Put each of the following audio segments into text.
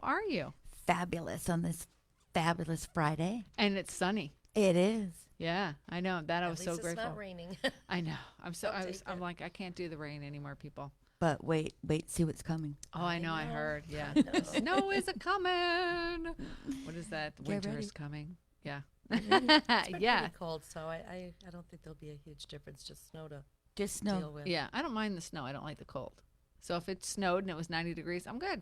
How are you? Fabulous on this fabulous Friday. And it's sunny. It is. Yeah, I know. That I was At so least grateful. It's not raining. I know. I'm It. like, I can't do the rain anymore, people. But wait, see what's coming. Oh, I know. I heard. Yeah. I The know. snow is a coming. What is that? The Get winter ready. is coming. Yeah. It's Yeah. pretty cold, so I don't think there'll be a huge difference. Just snow to Just deal snow. with. Yeah. I don't mind the snow. I don't like the cold. So if it snowed and it was 90 degrees, I'm good.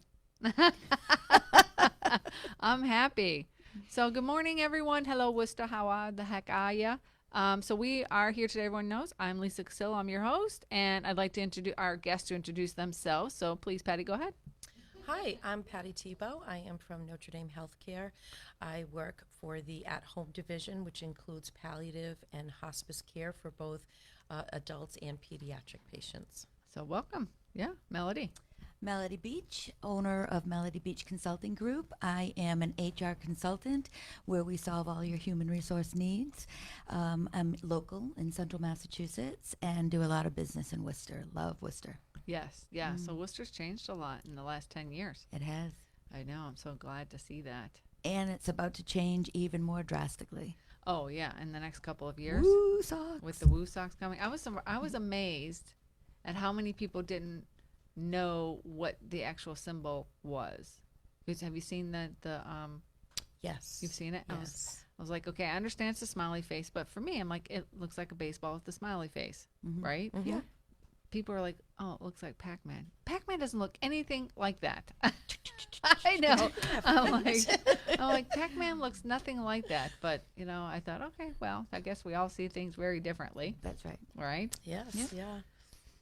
I'm happy. So good morning, everyone. Hello, Worcester. How the heck are ya? So we are here today. Everyone knows I'm Lisa Casillo. I'm your host, and I'd like to introduce our guests to introduce themselves. So please, Patty, go ahead. Hi, I'm Patty Thibeault. I am from Notre Dam Healthcare. I work for the at-home division, which includes palliative and hospice care for both adults and pediatric patients. So welcome. Yeah, Melody. Melody Beach, owner of Melody Beach Consulting Group. I am an HR consultant where we solve all your human resource needs. I'm local in central Massachusetts and do a lot of business in Worcester. Love Worcester. Yes, yeah. So Worcester's changed a lot in the last 10 years. It has. I know. I'm so glad to see that. And it's about to change even more drastically. Oh, yeah, in the next couple of years. Woo socks. With the Woo Sox coming. I was amazed at how many people didn't know what the actual symbol was. Have you seen the Yes. you've seen it? Yes. I was like, okay, I understand it's a smiley face, but for me, I'm like, it looks like a baseball with a smiley face, right? Mhm. Yeah. People are like, oh, it looks like Pac-Man. Pac-Man doesn't look anything like that. I know. I'm like, Pac-Man looks nothing like that. But, I thought, okay, well, I guess we all see things very differently, That's right. right? Yes. Yeah. Yeah.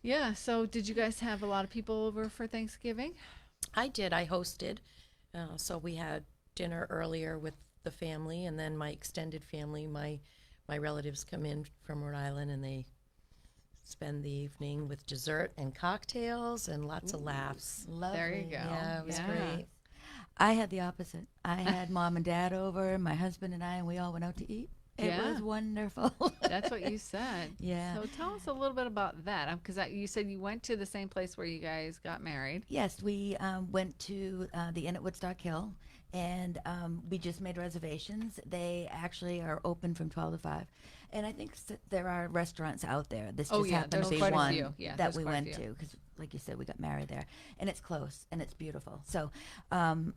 Yeah. So did you guys have a lot of people over for Thanksgiving? I did. I hosted. So we had dinner earlier with the family, and then my extended family, my relatives come in from Rhode Island, and they spend the evening with dessert and cocktails and lots of laughs. Lovely. There you go. Yeah, it was Yeah. great. I had the opposite. I had mom and dad over, my husband and I, and we all went out to eat. It Yeah. was wonderful. That's what you said. Yeah. So tell us a little bit about that, because you said you went to the same place where you guys got married. Yes, we went to the Inn at Woodstock Hill, and we just made reservations. They actually are open from 12 to 5. And I think there are restaurants out there. This Oh, just yeah, happened there's to be quite a one few. Yeah, that there's we quite a went few. to because, like you said, we got married there. And it's close, and it's beautiful. So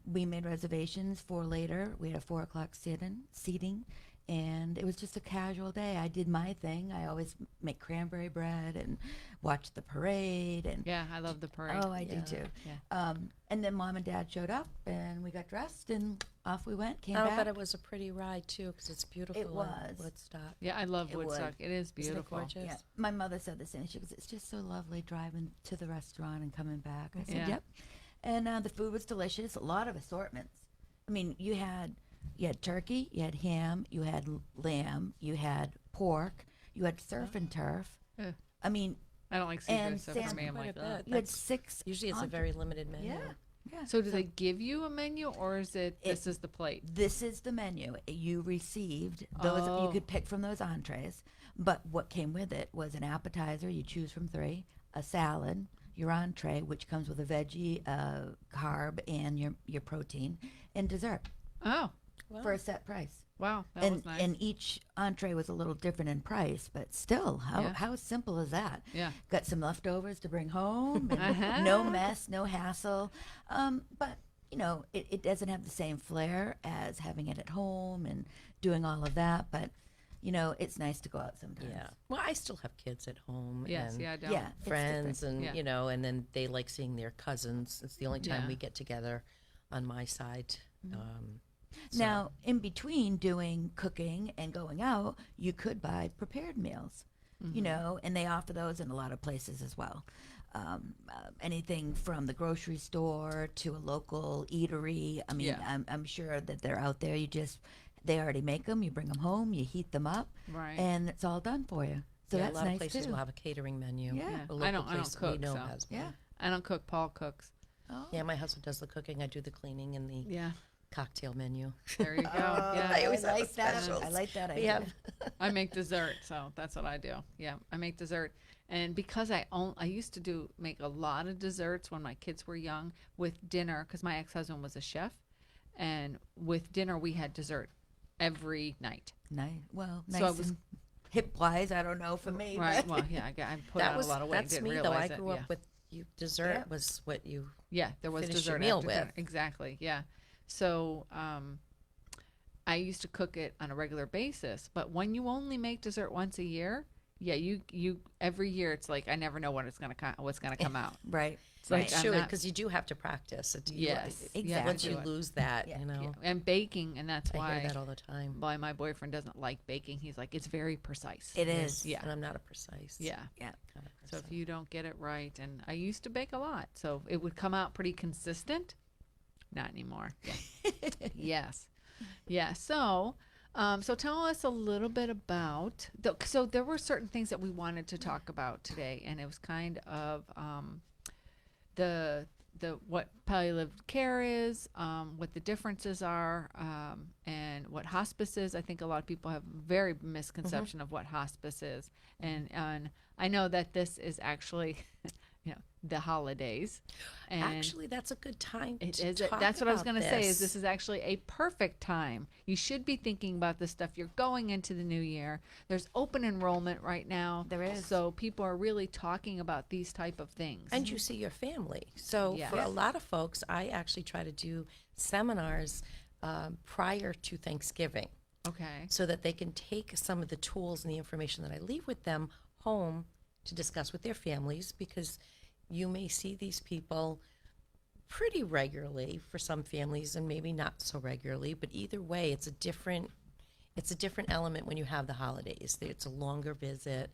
we made reservations for later. We had a 4 o'clock seating. And it was just a casual day. I did my thing. I always make cranberry bread and watch the parade. And Yeah, I love the parade. oh, I do too. Yeah. And then mom and dad showed up, and we got dressed, and off we went. Came Oh, back. but it was a pretty ride too, because it's beautiful. It in was. Woodstock. Yeah, I love It would. Woodstock. It is Isn't it beautiful. gorgeous? Yeah, my mother said the same. She goes, "It's just so lovely driving to the restaurant and coming back." I said, Yeah. "Yep." And the food was delicious. A lot of assortments. I mean, you had turkey, you had ham, you had lamb, you had pork, you had surf and turf. Ugh. I mean, I don't like seafood, And so for salmon. me, I'm Quite like, a ugh. bit. you had That's- 6. Usually it's a entrees. very limited menu. Yeah. So do they give you a menu, or is it this is the plate? This is the menu. You received those. Oh. You could pick from those entrees, but what came with it was an appetizer. You choose from 3, a salad, your entree, which comes with a veggie, carb, and your protein, and dessert Oh, Well, for a set price. wow, that and was nice. and each entree was a little different in price, but still, Yeah. how simple is that? Yeah. Got some leftovers to bring home. And Uh-huh. No mess, no hassle. But it doesn't have the same flair as having it at home and doing all of that. But it's nice to go out sometimes. yeah. Well, I still have kids at home. Yes, and yeah, I don't. Yeah, it's friends, different. and Yeah. and then they like seeing their cousins. It's the only time Yeah. we get together on my side. So- Now, in between doing cooking and going out, you could buy prepared meals, and they offer those in a lot of places as well. Anything from the grocery store to a local eatery. I mean, Yeah. I'm sure that they're out there. They already make them. You bring them home, you heat them up, Right. and it's all done for you. So yeah, that's a lot nice of places too. will have a catering menu. Yeah. Yeah. A I local don't place that we cook, know so. has one. Yeah. I don't cook. Paul cooks. Oh. Yeah, my husband does the cooking. I do the cleaning and the Yeah. cocktail menu. There you go. Oh, Yeah. I always have like that. specials. I like that We idea. have I make dessert, so that's what I do. Yeah, I make dessert. And because I used to make a lot of desserts when my kids were young with dinner, because my ex-husband was a chef, and with dinner we had dessert every night. Nice. Well, So nice I was and hip-wise, I don't know for me. right. But Well, yeah, I put That on was a lot of weight. that's Didn't me though. realize I it. grew Yeah. up with dessert Yeah. was what you Yeah, there was finish dessert your meal after with. dinner. Exactly. Yeah. So I used to cook it on a regular basis, but when you only make dessert once a year, yeah, you every year it's like I never know when it's what's gonna come out. right. It's like It I'm should, not. because you do have to practice. Yes, exactly. Once you do it. lose that, Yeah. you know. Yeah, and baking, and that's I why hear that all the time. my boyfriend doesn't like baking. He's like, it's very precise. It is. Yeah. And I'm not a precise Yeah. Yeah. kind of So person. if you don't get it right, and I used to bake a lot, so it would come out pretty consistent. Not anymore. Yeah. Yes. Yeah. So, so tell us a little bit about. So there were certain things that we wanted to talk about today, and it was kind of the what palliative care is, what the differences are, and what hospice is. I think a lot of people have very misconception of what hospice is, and I know that this is actually, the holidays, and Actually, that's a good time it to is. talk That's what I was about going to say. Is this is actually a perfect time. You should be thinking about this stuff. You're going into the new year. There's open enrollment right now. There is. So people are really talking about these type of things. And you see your family. So Yes. for a lot of folks, I actually try to do seminars prior to Thanksgiving okay. so that they can take some of the tools and the information that I leave with them home to discuss with their families, because you may see these people pretty regularly for some families and maybe not so regularly, but either way, it's a different element when you have the holidays. It's a longer visit.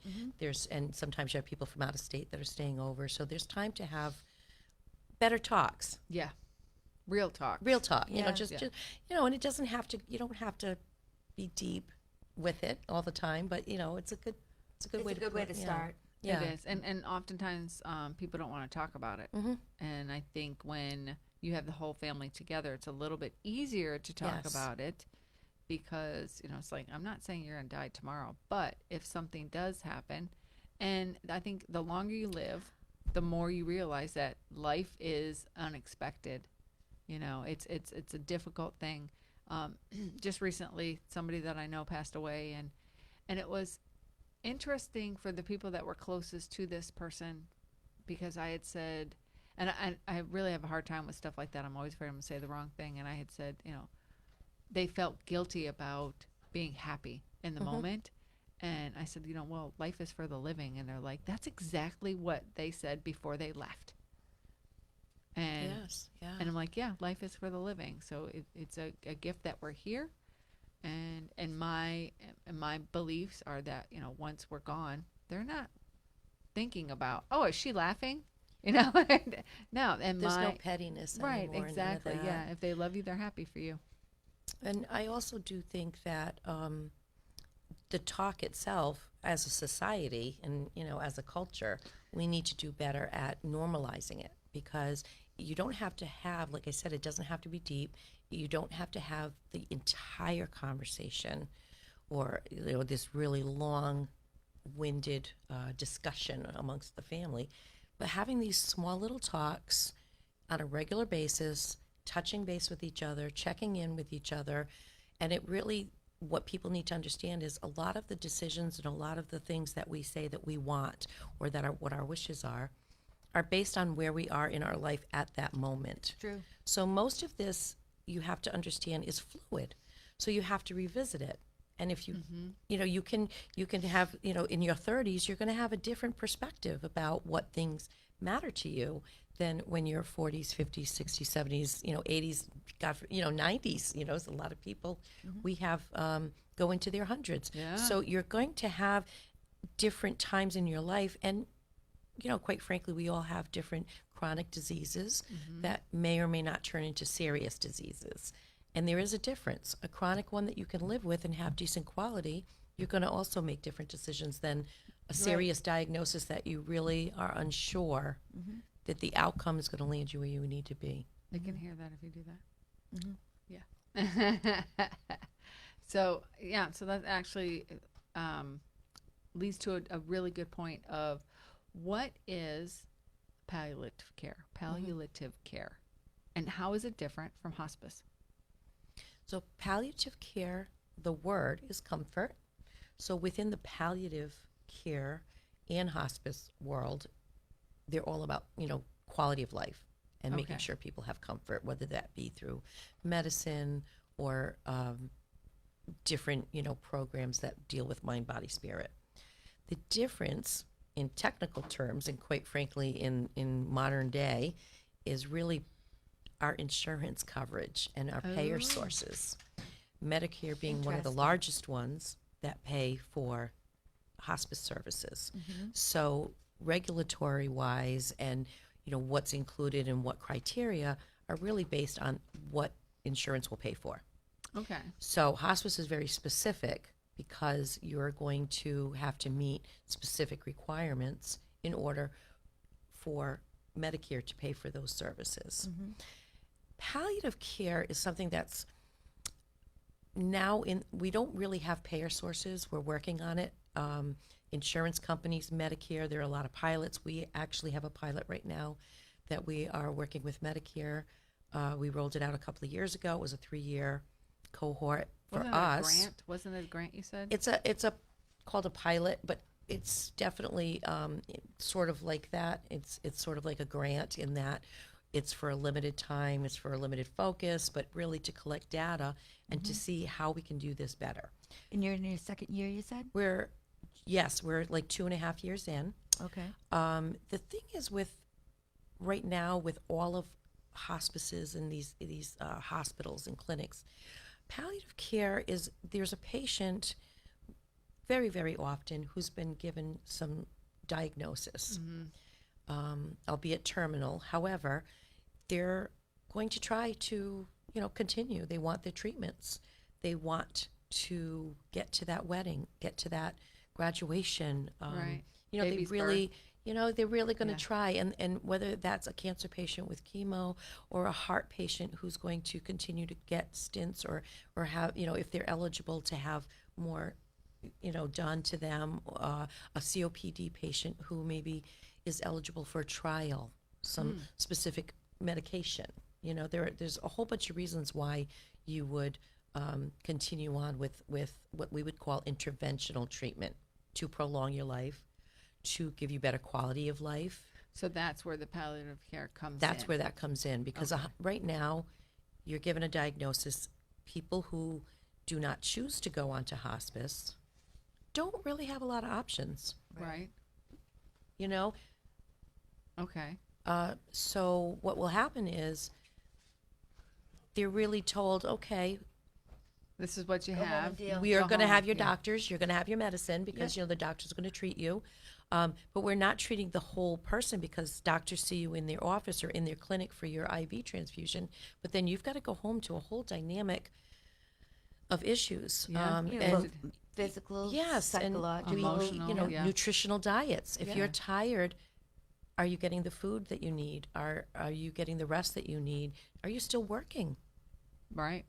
And sometimes you have people from out of state that are staying over. So there's time to have better talks, Yeah. Real talk. real talk, you know, Yeah. just, and it doesn't have to, you don't have to be deep with it all the time, but it's a good way to start. Yeah. It is. And oftentimes people don't want to talk about it. Mhm. And I think when you have the whole family together, it's a little bit easier to talk Yes. about it, because, it's like, I'm not saying you're going to die tomorrow, but if something does happen, and I think the longer you live, the more you realize that life is unexpected. It's a difficult thing. Just recently, somebody that I know passed away, and it was interesting for the people that were closest to this person, because I had said, and I really have a hard time with stuff like that. I'm always afraid I'm going to say the wrong thing. And I had said, they felt guilty about being happy in the moment. And I said, well, life is for the living. And they're like, that's exactly what they said before they left. And, Yes, yeah. and I'm like, yeah, life is for the living. So it's a gift that we're here. And my beliefs are that, once we're gone, they're not thinking about, oh, is she laughing? No. And There's no pettiness right, anymore. exactly. None of that. Yeah, if they love you, they're happy for you. And I also do think that the talk itself, as a society and as a culture, we need to do better at normalizing it, because you don't have to have, like I said, it doesn't have to be deep. You don't have to have the entire conversation or this really long-winded discussion amongst the family, but having these small little talks on a regular basis, touching base with each other, checking in with each other. And it really, what people need to understand is a lot of the decisions and a lot of the things that we say that we want, or that are what our wishes are based on where we are in our life at that moment. True. So most of this, you have to understand, is fluid. So you have to revisit it. And if you, you can have, in your 30s, you're going to have a different perspective about what things matter to you than when you're 40s, 50s, 60s, 70s, 80s, 90s. There's a lot of people we have go into their hundreds. Yeah. So you're going to have different times in your life. And, quite frankly, we all have different chronic diseases that may or may not turn into serious diseases. And there is a difference. A chronic one that you can live with and have decent quality, you're going to also make different decisions than a serious diagnosis that you really are unsure that the outcome is going to land you where you need to be. They can hear that if you do that. Yeah. So that actually leads to a really good point of what is palliative care? Palliative care. And how is it different from hospice? So palliative care, the word is comfort. So within the palliative care and hospice world, they're all about, quality of life and making Okay. sure people have comfort, whether that be through medicine or different, programs that deal with mind, body, spirit. The difference in technical terms, and quite frankly in modern day, is really our insurance coverage and our payer Oh. sources. Medicare being one of the Interesting. largest ones that pay for hospice services. So regulatory wise and what's included and what criteria are really based on what insurance will pay for. Okay. So hospice is very specific because you're going to have to meet specific requirements in order for Medicare to pay for those services. Palliative care is something that's now we don't really have payer sources. We're working on it. Insurance companies, Medicare, there are a lot of pilots. We actually have a pilot right now that we are working with Medicare. We rolled it out a couple of years ago. It was a 3-year cohort for Wasn't us. it a grant? Wasn't it a grant you said? It's a called a pilot, but it's definitely sort of like that. It's sort of like a grant in that it's for a limited time, it's for a limited focus, but really to collect data and to see how we can do this better. And you're in your second year, you said? We're like 2.5 years in. Okay. The thing is right now with all of hospices and these hospitals and clinics, palliative care is there's a patient very, very often who's been given some diagnosis, albeit terminal. However, they're going to try to, continue. They want their treatments. They want to get to that wedding, get to that graduation. Right. They Baby's really, they're really going to Yeah. try. And whether that's a cancer patient with chemo or a heart patient who's going to continue to get stints or have, if they're eligible to have more, done to them, a COPD patient who maybe is eligible for a trial, some specific medication. There's a whole bunch of reasons why you would continue on with what we would call interventional treatment to prolong your life, to give you better quality of life. So that's where the palliative care comes in. That's where that comes in because Okay. right now you're given a diagnosis. People who do not choose to go on to hospice don't really have a lot of options, Right. Okay. So what will happen is they're really told, okay, This is what you Go home have. and deal. we are Go going to home. have your Yeah. doctors, you're going to have your medicine because, the doctor's going to treat you. But we're not treating the whole person because doctors see you in their office or in their clinic for your IV transfusion. But then you've got to go home to a whole dynamic of issues. Yeah. And Physical, yes, and psychological, Emotional. Yeah. nutritional diets. If Yeah. you're tired, are you getting the food that you need? Are you getting the rest that you need? Are you still working? Right.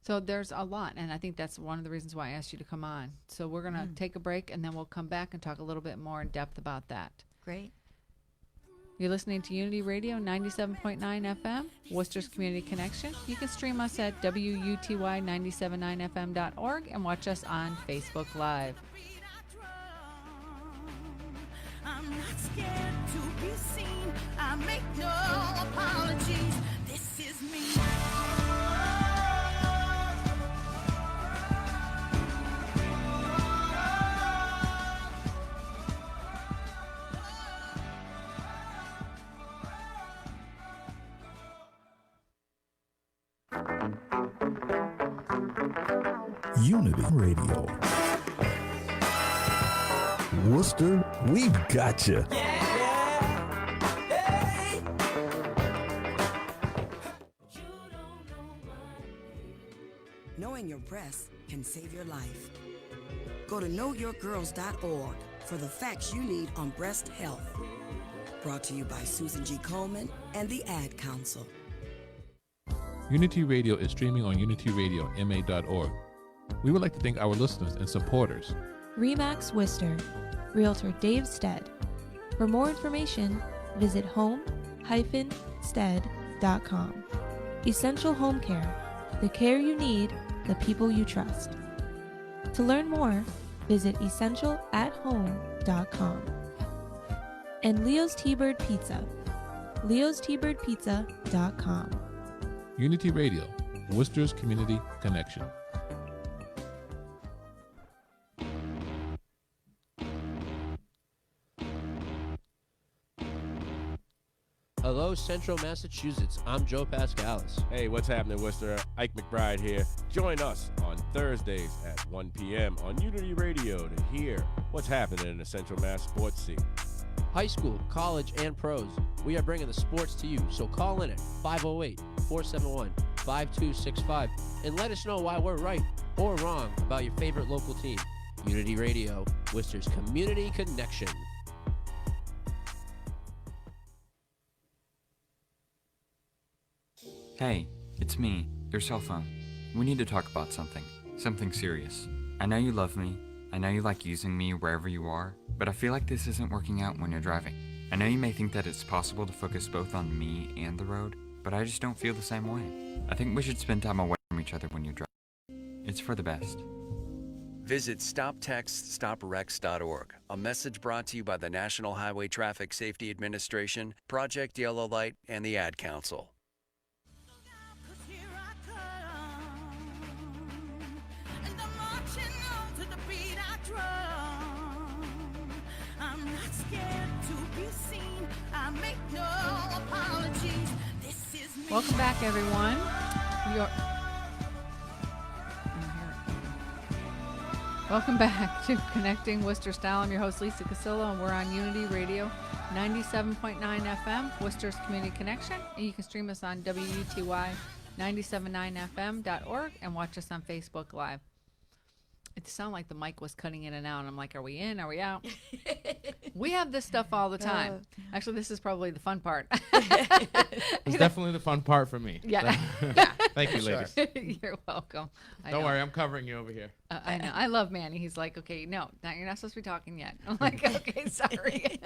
So there's a lot, and I think that's one of the reasons why I asked you to come on. So we're going to take a break, and then we'll come back and talk a little bit more in depth about that. Great. You're listening to Unity Radio 97.9 FM, Worcester's Community Connection. You can stream us at WUTY979FM.org and watch us on Facebook Live. I'm not scared to be seen. I make no apologies. This is me. Unity Radio. Worcester, we've got you. Knowing your breasts can save your life. Go to knowyourgirls.org for the facts you need on breast health. Brought to you by Susan G. Coleman and the Ad Council. Unity Radio is streaming on unityradioma.org. We would like to thank our listeners and supporters. Remax Worcester, Realtor Dave Stead, For more information, visit home-stead.com. Essential Home Care, the care you need, the people you trust. To learn more, visit essentialathome.com. And Leo's T-Bird Pizza, leostbirdpizza.com. Unity Radio, Worcester's Community Connection. Hello, Central Massachusetts. I'm Joe Pascalis. Hey, what's happening, Worcester? Ike McBride here. Join us on Thursdays at 1 p.m. on Unity Radio to hear what's happening in the Central Mass sports scene. High school, college, and pros. We are bringing the sports to you, so call in at 508-471-5265 and let us know why we're right or wrong about your favorite local team. Unity Radio, Worcester's Community Connection. Hey, it's me, your cell phone. We need to talk about something serious. I know you love me, I know you like using me wherever you are, but I feel like this isn't working out when you're driving. I know you may think that it's possible to focus both on me and the road, but I just don't feel the same way. I think we should spend time away from each other when you drive. It's for the best. Visit StopTextStopWrecks.org, a message brought to you by the National Highway Traffic Safety Administration, Project Yellow Light, and the Ad Council. I'm not scared to be seen. I make no apologies. This is me. Welcome back, everyone. Welcome back to Connecting Worcester Style. I'm your host, Lisa Casillo, and we're on Unity Radio 97.9 FM, Worcester's Community Connection. And you can stream us on WUTY979fm.org and watch us on Facebook Live. It sounded like the mic was cutting in and out. And I'm like, are we in? Are we out? We have this stuff all the time. Actually, this is probably the fun part. It's definitely the fun part for me. Yeah. Yeah. Thank you, ladies. You're welcome. Don't worry, I'm covering you over here. I know. I love Manny. He's like, okay, no, you're not supposed to be talking yet. I'm like, okay, sorry.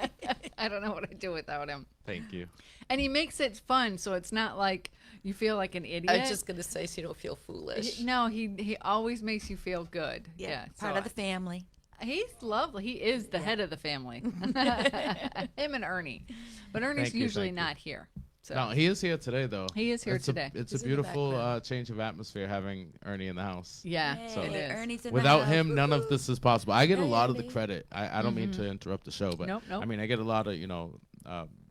I don't know what I'd do without him. Thank you. And he makes it fun, so it's not like you feel like an idiot. I was just going to say so you don't feel foolish. No, he always makes you feel good. Yeah, part of the family. He's lovely. He is the head of the family. Him and Ernie. But Ernie's usually not here. So. No, he is here today, though. He is here today. It's a beautiful change of atmosphere having Ernie in the house. Yeah, so it is. Ernie's in without the house. him, none of this is possible. I get a lot of the credit. I don't mean to interrupt the show, but Nope. I mean, I get a lot of,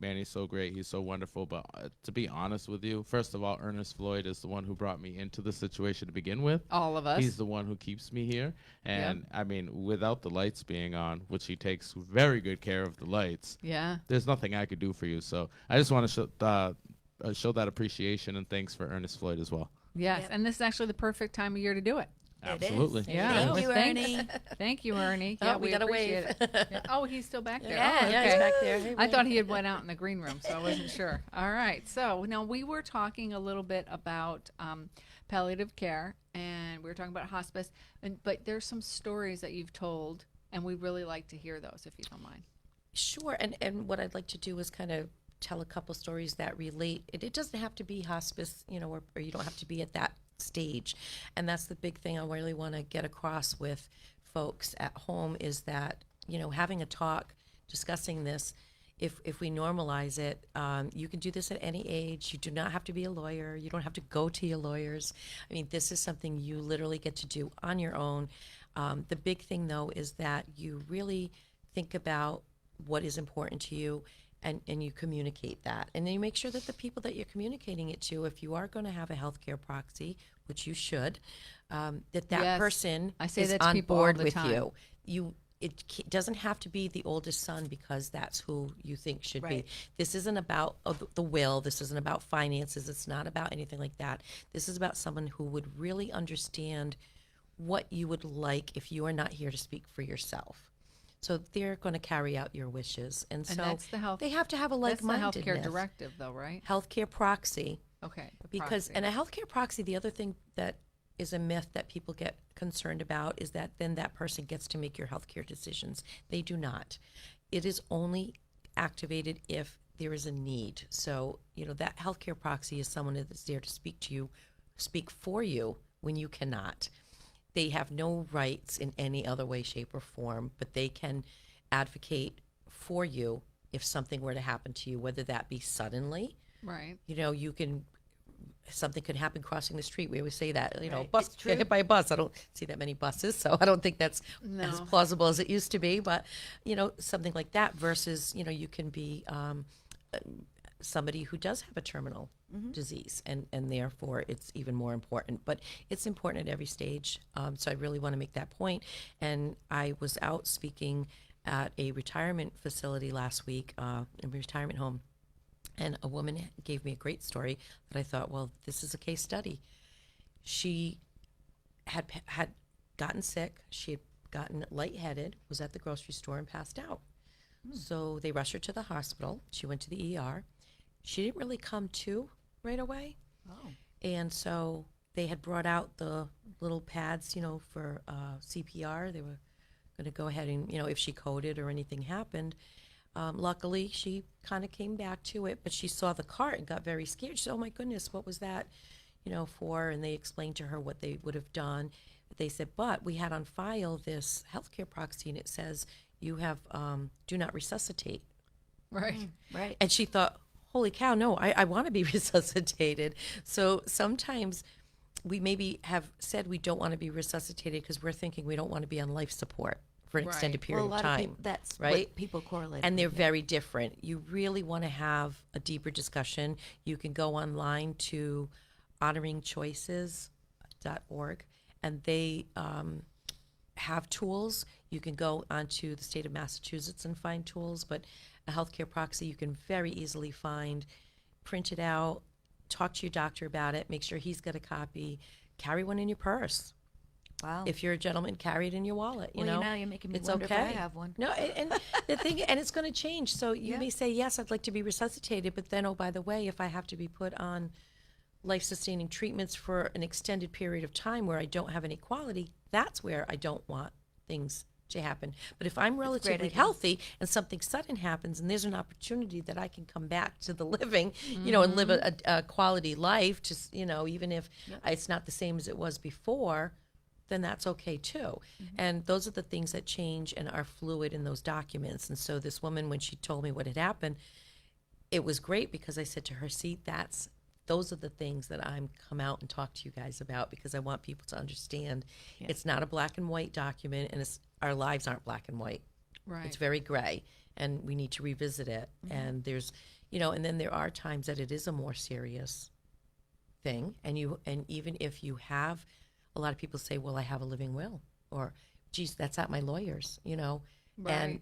Manny's so great. He's so wonderful. But to be honest with you, first of all, Ernest Floyd is the one who brought me into the situation to begin with. All of us. He's the one who keeps me here. And I mean, without the lights being on, which he takes very good care of the lights. Yeah. There's nothing I could do for you. So I just want to show that appreciation and thanks for Ernest Floyd as well. Yes, and this is actually the perfect time of year to do it. Absolutely. Yeah. Thank you, Ernie. Thank you, Ernie. Oh, Yeah, we got a appreciate wave. it. Yeah. Oh, he's still back there. Yeah, oh, okay. he's back there. Hey, I thought he had went out in the green room, so I wasn't sure. All right. So now we were talking a little bit about palliative care, and we were talking about hospice, but there's some stories that you've told, and we'd really like to hear those if you don't mind. Sure. And what I'd like to do is kind of tell a couple stories that relate. It doesn't have to be hospice, or you don't have to be at that stage. And that's the big thing I really want to get across with folks at home is that, having a talk, discussing this, if we normalize it, you can do this at any age. You do not have to be a lawyer. You don't have to go to your lawyers. I mean, this is something you literally get to do on your own. The big thing, though, is that you really think about what is important to you and you communicate that. And then you make sure that the people that you're communicating it to, if you are going to have a healthcare proxy, which you should, that Yes. person I say is that to on people all board the with time. you. It doesn't have to be the oldest son because that's who you think should Right. be. This isn't about the will. This isn't about finances. It's not about anything like that. This is about someone who would really understand what you would like if you are not here to speak for yourself. So they're going to carry out your wishes. And so that's the health, they have to have a that's the like-mindedness. healthcare directive, though, right? Healthcare proxy. Okay. the Because, proxy. and a healthcare proxy, the other thing that is a myth that people get concerned about is that then that person gets to make your healthcare decisions. They do not. It is only activated if there is a need. So, that healthcare proxy is someone that's there to speak to you, speak for you when you cannot. They have no rights in any other way, shape, or form, but they can advocate for you if something were to happen to you, whether that be suddenly. Right. Something could happen crossing the street. We always say that, Right. bus, It's true. get hit by a bus. I don't see that many buses, so I don't think that's as No. plausible as it used to be. But, something like that versus, you can be somebody who does have a terminal disease, and therefore it's even more important. But it's important at every stage. So I really want to make that point. And I was out speaking at a retirement facility last week, in a retirement home. And a woman gave me a great story that I thought, well, this is a case study. She had gotten sick. She had gotten lightheaded, was at the grocery store, and passed out. So they rushed her to the hospital. She went to the ER. She didn't really come to right away. Oh. And so they had brought out the little pads, for CPR. They were going to go ahead and, if she coded or anything happened. Luckily, she kind of came back to it, but she saw the cart and got very scared. She said, oh, my goodness, what was that, for? And they explained to her what they would have done. They said, but we had on file this healthcare proxy, and it says you have do not resuscitate. Right. Right. And she thought, holy cow, no, I want to be resuscitated. So sometimes we maybe have said we don't want to be resuscitated because we're thinking we don't want to be on life support for an extended period Well, a lot of time. people, that's right? what people correlate. And they're with, very different. You really want to have a deeper discussion. You can go online to honoringchoices.org, and they have tools. You can go onto the state of Massachusetts and find tools, but a healthcare proxy you can very easily find, print it out, talk to your doctor about it, make sure he's got a copy, carry one in your purse. Wow. If you're a gentleman, carry it in your wallet. Well, now you're making me it's wonder okay. if I have one. No, and the thing, and it's going to change. So you may say, yes, I'd like to be resuscitated, but then, oh, by the way, if I have to be put on life-sustaining treatments for an extended period of time where I don't have any quality, that's where I don't want things to happen. But if I'm relatively healthy and something sudden happens and there's an opportunity that I can come back to the living, and live a quality life, just, even if it's not the same as it was before, then that's okay too. And those are the things that change and are fluid in those documents. And so this woman, when she told me what had happened, it was great because I said to her, see, those are the things that I'm come out and talk to you guys about, because I want people to understand it's not a black and white document, and our lives aren't black and white. Right. It's very gray, and we need to revisit it. And there's, and then there are times that it is a more serious thing. And even if you have, a lot of people say, well, I have a living will, or, geez, that's at my lawyer's, Right. and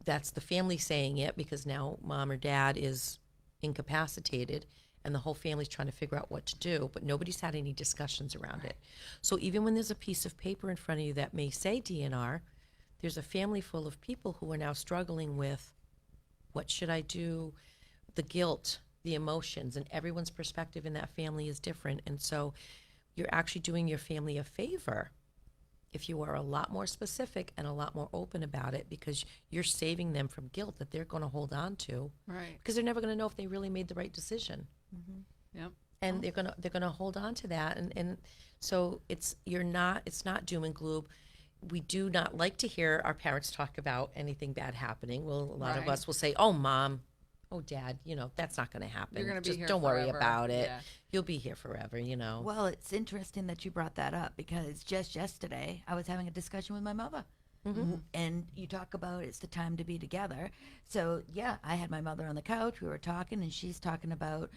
that's the family saying it because now mom or dad is incapacitated and the whole family's trying to figure out what to do, but nobody's had any discussions around it. So even when there's a piece of paper in front of you that may say DNR, there's a family full of people who are now struggling with, what should I do? The guilt, the emotions, and everyone's perspective in that family is different. And so you're actually doing your family a favor if you are a lot more specific and a lot more open about it, because you're saving them from guilt that they're going to hold on to. Right. Because they're never going to know if they really made the right decision. Yep. And they're gonna hold on to that, and so it's not doom and gloom. We do not like to hear our parents talk about anything bad happening. Well, a lot of us will say, "Oh, mom, oh, dad, that's not going to happen. You're gonna be Just here don't worry forever." about it. Yeah. You'll be here forever." Well, it's interesting that you brought that up, because just yesterday I was having a discussion with my mother. And you talk about it's the time to be together. So, I had my mother on the couch. We were talking, and she's talking about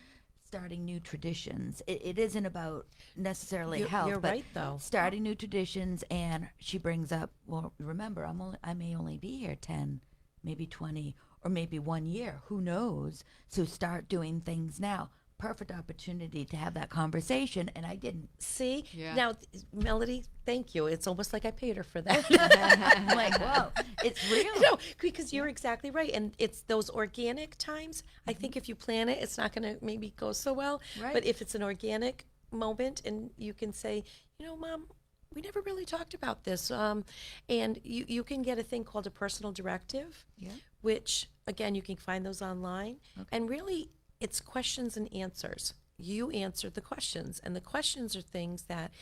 starting new traditions. It isn't about necessarily health, you're but right, though. starting new traditions. And she brings up, well, remember, I may only be here 10, maybe 20, or maybe 1 year. Who knows? So start doing things now. Perfect opportunity to have that conversation, and I didn't. See? Yeah. Now, Melody, thank you. It's almost like I paid her for that. I'm like, whoa, it's real. No, because you're exactly right. And it's those organic times. I think if you plan it, it's not going to maybe go so well. Right. But if it's an organic moment and you can say, Mom, we never really talked about this. And you can get a thing called a personal directive, which, again, you can find those online. And really, it's questions and answers. You answer the questions, and the questions are things that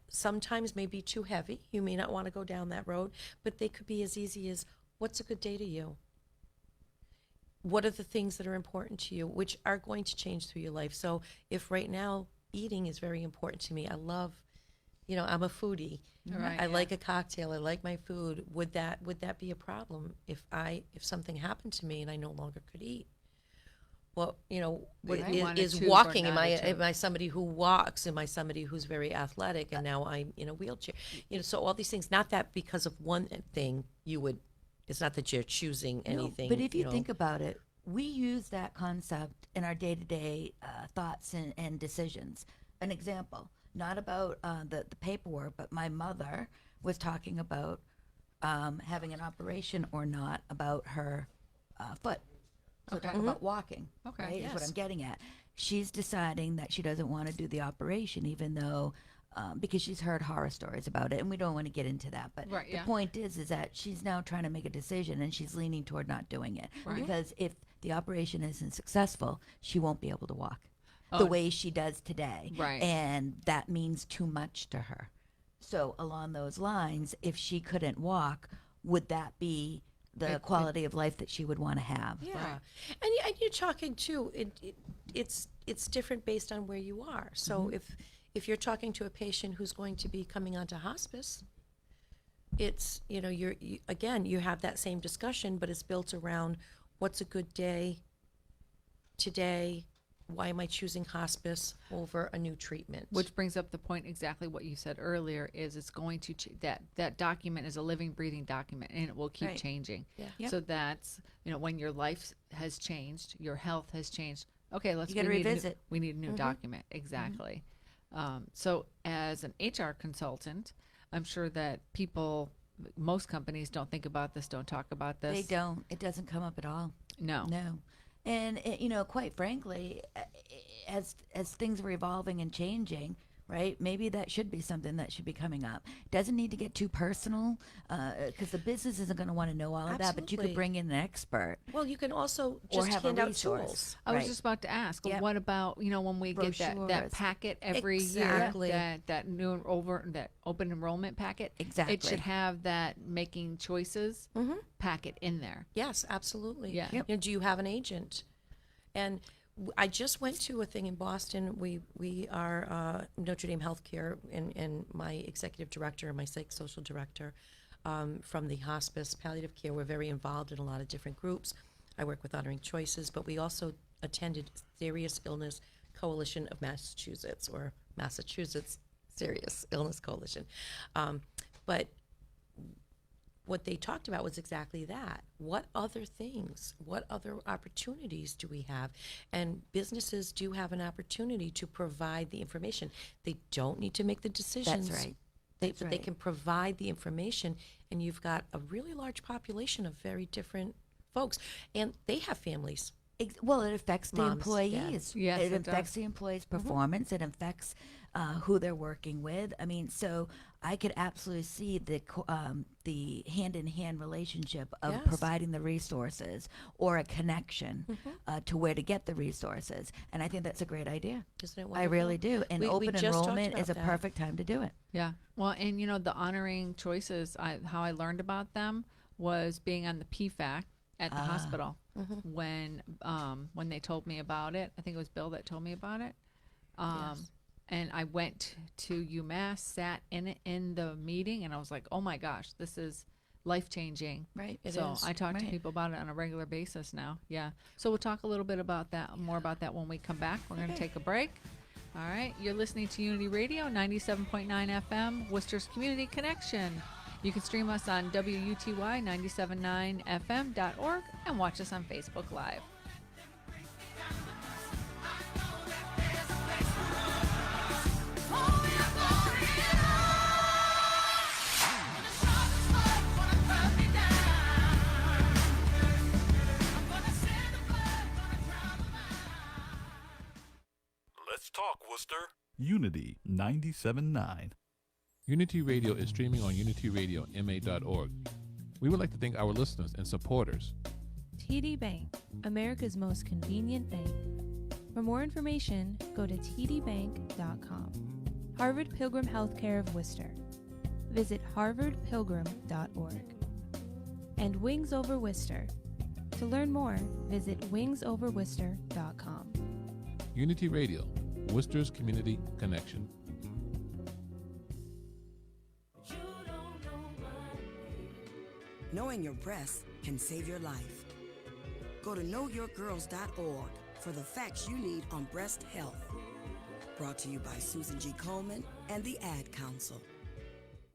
sometimes may be too heavy. You may not want to go down that road, but they could be as easy as, what's a good day to you? What are the things that are important to you, which are going to change through your life? So if right now eating is very important to me, I love, I'm a foodie. Right, I like a cocktail. I like my food. Would that be a problem if something happened to me and I no longer could eat? Well, is walking? Am I somebody who walks? Am I somebody who's very athletic and now I'm in a wheelchair? So all these things. Not that because of one thing you would. It's not that you're choosing anything. No, but if you think about it, we use that concept in our day-to-day thoughts and decisions. An example, not about the paperwork, but my mother was talking about having an operation or not about her foot. So talk about walking, right, is what I'm getting at. She's deciding that she doesn't want to do the operation, even though because she's heard horror stories about it, and we don't want to get into that. But the point is that she's now trying to make a decision, and she's leaning toward not doing it. Because if the operation isn't successful, she won't be able to walk the way she does today. Right. And that means too much to her. So along those lines, if she couldn't walk, would that be the quality of life that she would want to have? Yeah. And you're talking, too, it's different based on where you are. So if you're talking to a patient who's going to be coming onto hospice, it's, you have that same discussion, but it's built around what's a good day today, why am I choosing hospice over a new treatment? Which brings up the point exactly what you said earlier, is it's going to, that document is a living, breathing document, and it will keep changing. Yeah. So that's, when your life has changed, your health has changed, okay, You gotta revisit. We need a new document. Exactly. So as an HR consultant, I'm sure that most companies don't think about this, don't talk about this. They don't. It doesn't come up at all. No. And quite frankly, as things are evolving and changing, right? Maybe that should be something that should be coming up. Doesn't need to get too personal, because the business isn't going to want to know all of that. But you could bring in an expert. Well, you can also or just have hand a out resource. tools. I was just about to ask, what about, when we get that Brochures. packet every Exactly. year, that open enrollment packet? Exactly. It should have that making choices packet in there. Yes, absolutely. Yeah. Do you have an agent? And I just went to a thing in Boston. We are Notre Dam Healthcare, and my executive director and my social director from the hospice palliative care. We're very involved in a lot of different groups. I work with Honoring Choices, but we also attended Serious Illness Coalition of Massachusetts, or Massachusetts Serious Illness Coalition. But what they talked about was exactly that. What other things, what other opportunities do we have? And businesses do have an opportunity to provide the information. They don't need to make the decisions. That's right. But they can provide the information, and you've got a really large population of very different folks, and they have families. Well, it affects the Moms, employees. Yes, it it affects the employees' performance. It affects who they're working with. I mean, so I could absolutely see the hand-in-hand relationship of providing the resources or a connection to where to get the resources. And I think that's a great idea. Isn't it I wonderful? really do. And We open just talked enrollment about is a that. perfect time to do it. Yeah. Well, and the Honoring Choices, how I learned about them was being on the PFAC at the hospital when they told me about it. I think it was Bill that told me about it. And I went to UMass, sat in the meeting, and I was like, oh my gosh, this is life-changing. Right. So I talk to people about it on a regular basis now. Yeah. So we'll talk a little bit about that, more about that when we come back. We're going to take a break. All right. You're listening to Unity Radio, 97.9 FM, Worcester's Community Connection. You can stream us on WUTY979FM.org and watch us on Facebook Live. Let's talk, Worcester. Unity 97.9. Unity Radio is streaming on unityradioma.org. We would like to thank our listeners and supporters. TD Bank, America's most convenient bank. For more information, go to tdbank.com. Harvard Pilgrim Healthcare of Worcester. Visit harvardpilgrim.org. And Wings Over Worcester. To learn more, visit wingsoverworcester.com. Unity Radio, Worcester's community connection. Knowing your breasts can save your life. Go to knowyourgirls.org for the facts you need on breast health. Brought to you by Susan G. Komen and the Ad Council.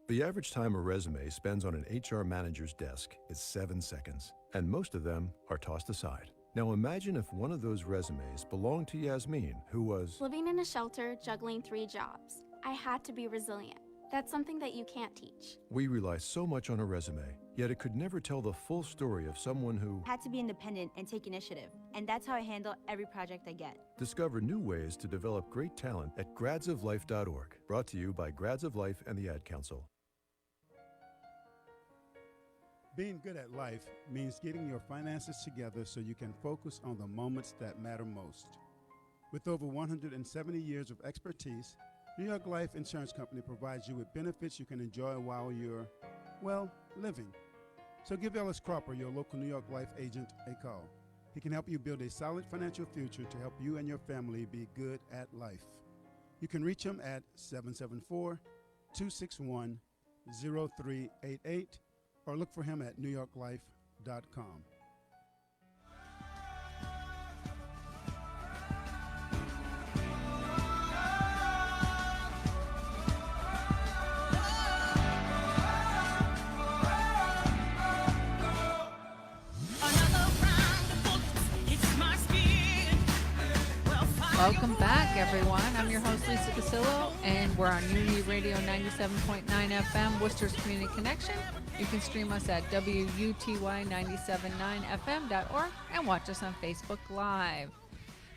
The average time a resume spends on an HR manager's desk is 7 seconds, and most of them are tossed aside. Now imagine if one of those resumes belonged to Yasmin, who was living in a shelter, juggling 3 jobs. I had to be resilient. That's something that you can't teach. We rely so much on a resume, yet it could never tell the full story of someone who had to be independent and take initiative, and that's how I handle every project I get. Discover new ways to develop great talent at gradsoflife.org. Brought to you by Grads of Life and the Ad Council. Being good at life means getting your finances together so you can focus on the moments that matter most. With over 170 years of expertise, New York Life Insurance Company provides you with benefits you can enjoy while you're, well, living. So give Ellis Cropper, your local New York Life agent, a call. He can help you build a solid financial future to help you and your family be good at life. You can reach him at 774-261-0388 or look for him at newyorklife.com. Welcome back, everyone. I'm your host, Lisa Casillo, and we're on Unity Radio 97.9 FM, Worcester's Community Connection. You can stream us at WUTY979FM.org and watch us on Facebook Live.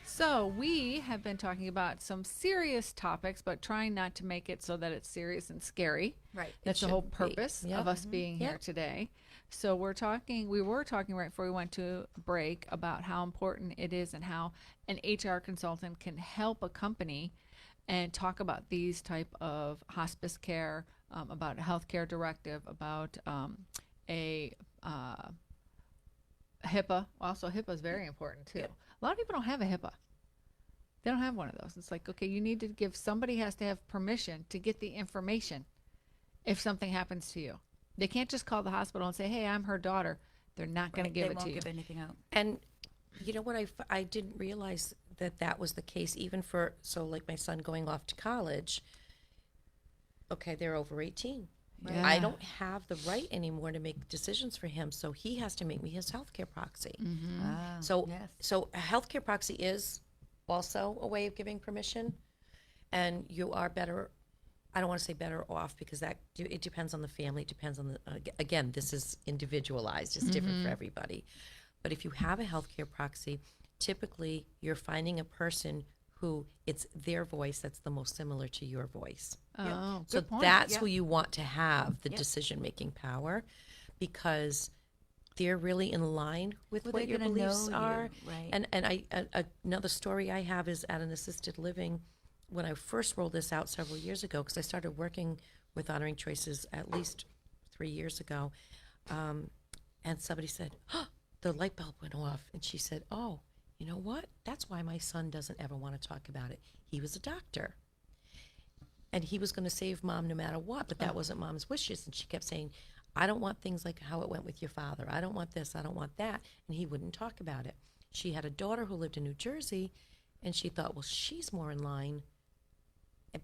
So we have been talking about some serious topics, but trying not to make it so that it's serious and scary. Right. That's the whole purpose of us being here today. So we were talking right before we went to break about how important it is and how an HR consultant can help a company and talk about these type of hospice care, about a healthcare directive, about a HIPAA. Also, HIPAA is very important too. A lot of people don't have a HIPAA. They don't have one of those. It's like, okay, you need to somebody has to have permission to get the information if something happens to you. They can't just call the hospital and say, hey, I'm her daughter. They're not going to give it to you. They won't give anything out. And you know what, I didn't realize that was the case even for, so like my son going off to college, okay, they're over 18. Yeah. I don't have the right anymore to make decisions for him, so he has to make me his healthcare proxy. Mm-hmm. So a healthcare proxy is also a way of giving permission, and you are better, I don't want to say better off because it depends on the family, it depends on again, this is individualized, it's different for everybody. But if you have a healthcare proxy, typically you're finding a person who it's their voice that's the most similar to your voice. Oh, so good point. that's who you want to have the decision-making power, because they're really in line with what your beliefs are. Right. And another story I have is at an assisted living. When I first rolled this out several years ago, because I started working with Honoring Choices at least 3 years ago, and somebody said, oh, the light bulb went off. And she said, oh, you know what? That's why my son doesn't ever want to talk about it. He was a doctor. And he was going to save mom no matter what, but that wasn't mom's wishes. And she kept saying, I don't want things like how it went with your father. I don't want this. I don't want that. And he wouldn't talk about it. She had a daughter who lived in New Jersey, and she thought, well, she's more in line.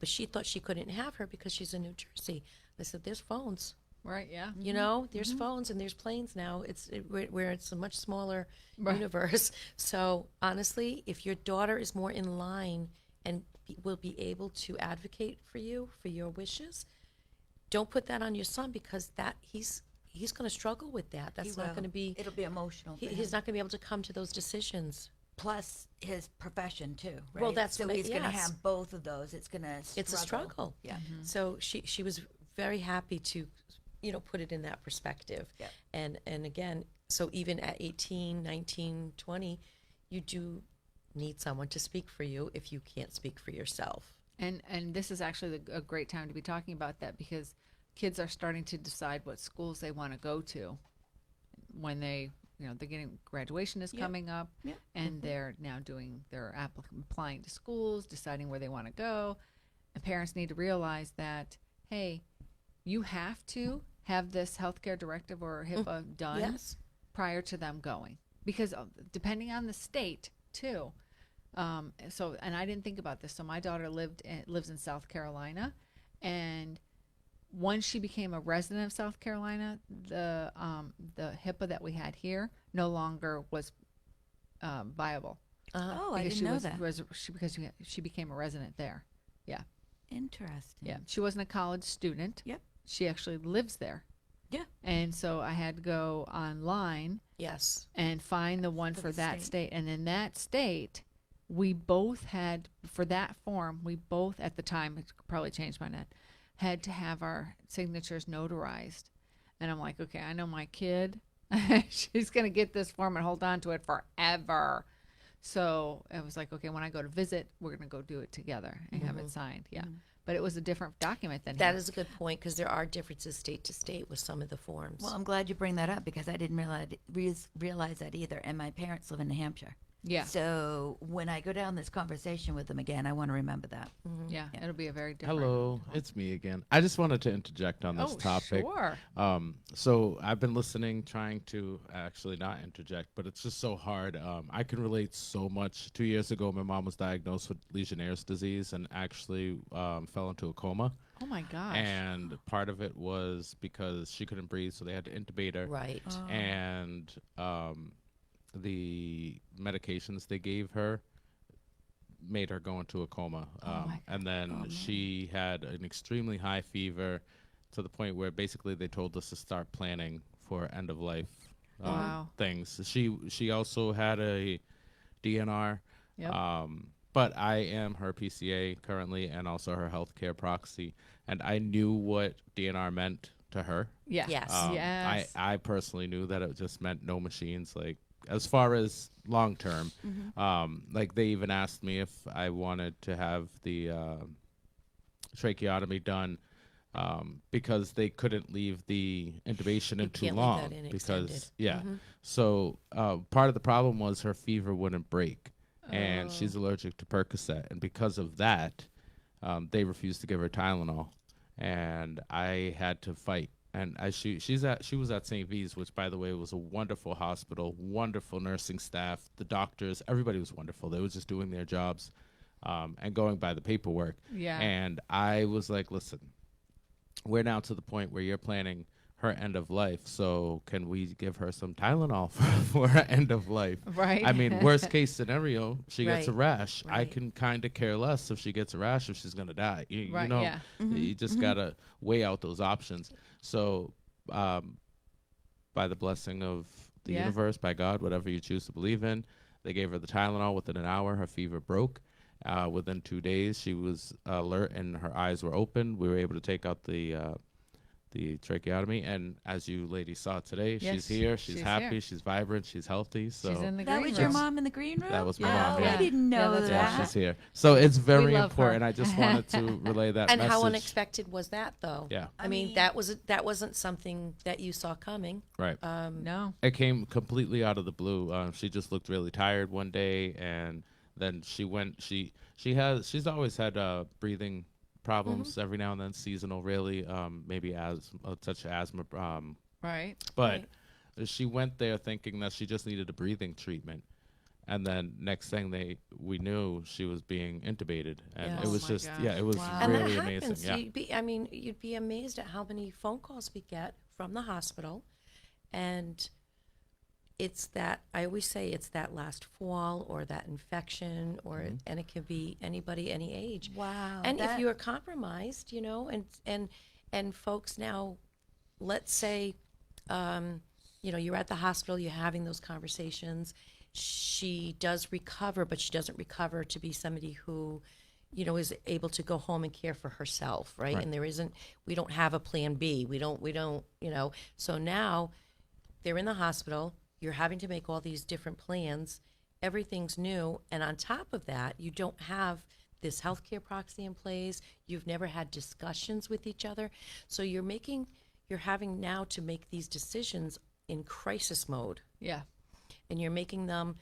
But she thought she couldn't have her because she's in New Jersey. I said, there's phones. Right, yeah. You know, there's phones and there's planes now. Where it's a much smaller universe. So honestly, if your daughter is more in line and will be able to advocate for you, for your wishes, don't put that on your son, because that he's going to struggle with that. That's not going to be. It'll be emotional. He's not going to be able to come to those decisions. Plus his profession too, right? Well, that's so what he's going to have both of those. It's going to. It's a struggle. Yeah. So she was very happy to, put it in that perspective. Yeah. And again, so even at 18, 19, 20, you do need someone to speak for you if you can't speak for yourself. And this is actually a great time to be talking about that, because kids are starting to decide what schools they want to go to when they're getting, graduation is coming up, and they're now applying to schools, deciding where they want to go. And parents need to realize that, hey, you have to have this healthcare directive or HIPAA done prior to them going, because depending on the state too. And I didn't think about this. So my daughter lives in South Carolina, and once she became a resident of South Carolina, the HIPAA that we had here no longer was viable. Oh, I didn't know that. Because she became a resident there. Yeah. Interesting. Yeah. She wasn't a college student. Yep. She actually lives there. Yeah. And so I had to go online. Yes. And find the one for that state. And in that state, we both had, for that form, at the time, it's probably changed by now, had to have our signatures notarized. And I'm like, okay, I know my kid, she's going to get this form and hold on to it forever. So I was like, okay, when I go to visit, we're going to go do it together and have it signed. Yeah. But it was a different document than That is a good point, because there are differences state to state with some of the forms. Well, I'm glad you bring that up, because I didn't realize that either. And my parents live in New Hampshire. Yeah. So when I go down this conversation with them again, I want to remember that. Yeah, it'll be a very different. Hello, it's me again. I just wanted to interject on this topic. Sure. So I've been listening, trying to actually not interject, but it's just so hard. I can relate so much. 2 years ago, my mom was diagnosed with Legionnaire's disease and actually fell into a coma. Oh my gosh. And part of it was because she couldn't breathe, so they had to intubate her. Right. Oh. And the medications they gave her made her go into a coma. And then she had an extremely high fever, to the point where basically they told us to start planning for end of life things. She also had a DNR. Yep. But I am her PCA currently, and also her healthcare proxy, and I knew what DNR meant to her. Yeah. Yes. I personally knew that it just meant no machines, like as far as long term. Like they even asked me if I wanted to have the tracheotomy done, because they couldn't leave the intubation in too long, because so part of the problem was her fever wouldn't break, and she's allergic to Percocet, and because of that they refused to give her Tylenol, and I had to fight. And she was at St. V's, which, by the way, was a wonderful hospital, wonderful nursing staff, the doctors, everybody was wonderful. They were just doing their jobs and going by the paperwork. Yeah. And I was like, listen, we're now to the point where you're planning her end of life, so can we give her some Tylenol for her end of life? Right. I mean, worst case scenario, she gets a Right. rash. I Right. can kind of care less if she gets a rash, if she's going to die. You Right, know, yeah. you just got to weigh out those options. So by the blessing of the universe, by God, whatever you choose to believe in, they gave her the Tylenol. Within an hour, her fever broke. Within 2 days, she was alert and her eyes were open. We were able to take out the tracheotomy, and as you ladies saw today, she's here, she's happy, here. she's vibrant, she's healthy. So She's in the That green was your room. mom in the green room? that was my Yeah. mom. Oh, Yeah. I didn't know that's that. Yeah, she's here. So it's very love important. her. I just wanted to relay that And message. how unexpected was that, though? Yeah. I mean, that wasn't something that you saw coming. Right. No. It came completely out of the blue. She just looked really tired one day, and then she went. She's always had breathing problems every now and then, seasonal, really. Maybe a touch of asthma. Right. But she went there thinking that she just needed a breathing treatment, and then next thing we knew, she was being intubated, and Yes. it was Oh my just gosh. it was Wow. And really that amazing. happens. Yeah. You'd be amazed at how many phone calls we get from the hospital, and it's that, I always say, it's that last fall or that infection, or and it can be anybody, any age. Wow. And if you are compromised, and folks now, let's say, you're at the hospital, you're having those conversations. She does recover, but she doesn't recover to be somebody who, is able to go home and care for herself, right? And we don't have a plan B. We don't, so now they're in the hospital, you're having to make all these different plans, everything's new, and on top of that, you don't have this healthcare proxy in place, you've never had discussions with each other, so you're having now to make these decisions in crisis mode. Yeah. And you're making them,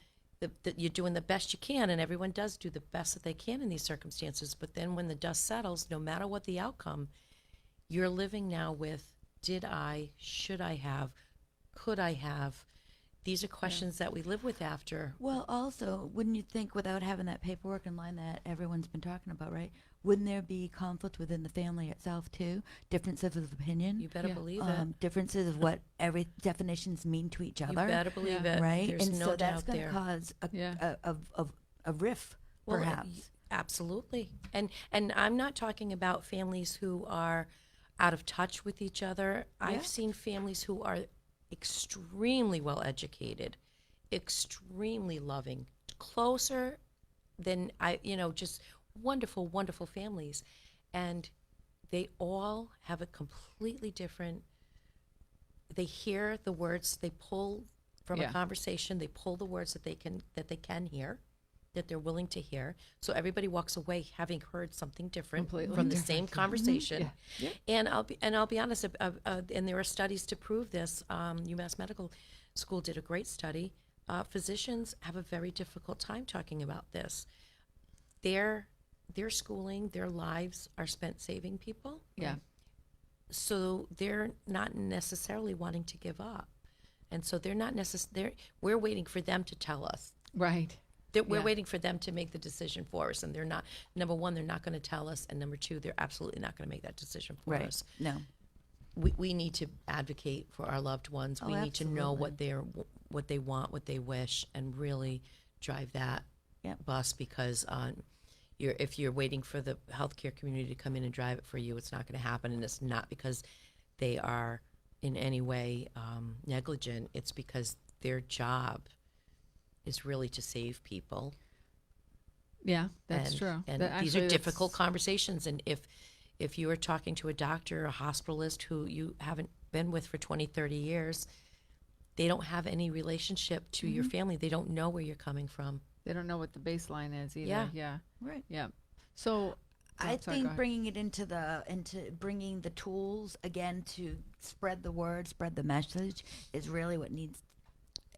you're doing the best you can, and everyone does do the best that they can in these circumstances, but then when the dust settles, no matter what the outcome, you're living now with, did I, should I have, could I have? These are questions that we live with after. Well, also, wouldn't you think, without having that paperwork in line that everyone's been talking about, right? Wouldn't there be conflict within the family itself too? Differences of opinion. You better believe it. Differences of what every definitions mean to each other. You better believe it. Right, There's and no so that's doubt going to there. cause a riff, Well, perhaps. Absolutely. And I'm not talking about families who are out of touch with each other. I've seen families who are extremely well educated, extremely loving, closer than just wonderful, wonderful families. And they all have a completely different, they hear the words, they pull from a conversation, they pull the words that they can hear, that they're willing to hear. So everybody walks away having heard something different from the same conversation. Yeah. And I'll be honest, and there are studies to prove this. UMass Medical School did a great study. Physicians have a very difficult time talking about this. Their schooling, their lives are spent saving people. Yeah. So they're not necessarily wanting to give up. And so they're not necessarily, we're waiting for them to tell us. Right. We're waiting for them to make the decision for us. And they're not, number one, they're not going to tell us. And number two, they're absolutely not going to make that decision for us. No. We need to advocate for our loved ones. We need to know absolutely. what they want, what they wish, and really drive that bus, because if you're waiting for the healthcare community to come in and drive it for you, it's not going to happen. And it's not because they are in any way negligent. It's because their job is really to save people. Yeah, that's true. And these are difficult conversations. And if you are talking to a doctor or a hospitalist who you haven't been with for 20, 30 years, they don't have any relationship to your family. They don't know where you're coming from. They don't know what the baseline is either. Yeah. Right. Yeah. So I think bringing it into bringing the tools again to spread the word, spread the message is really what needs.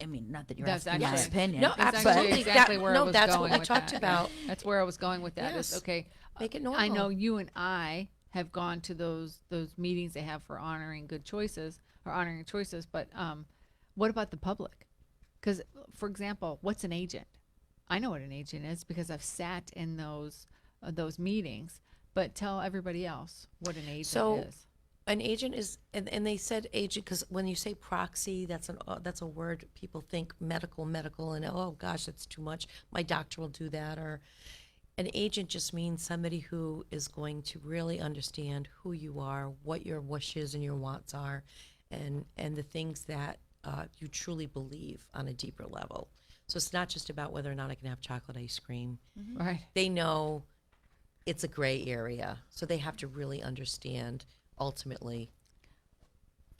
I mean, not that you're asking my opinion. No, absolutely. Exactly where I was that's going what I with talked that. about. That's where I was going with that. Yes. Is, okay, make it normal. I know you and I have gone to those meetings they have for honoring good choices or honoring choices, but what about the public? Because, for example, what's an agent? I know what an agent is because I've sat in those meetings. But tell everybody else what an agent is. An agent is, and they said agent because when you say proxy, that's a word people think medical, and oh gosh, that's too much. My doctor will do that. Or an agent just means somebody who is going to really understand who you are, what your wishes and your wants are, and the things that you truly believe on a deeper level. So it's not just about whether or not I can have chocolate ice cream. Mm-hmm. Right. They know it's a gray area, so they have to really understand ultimately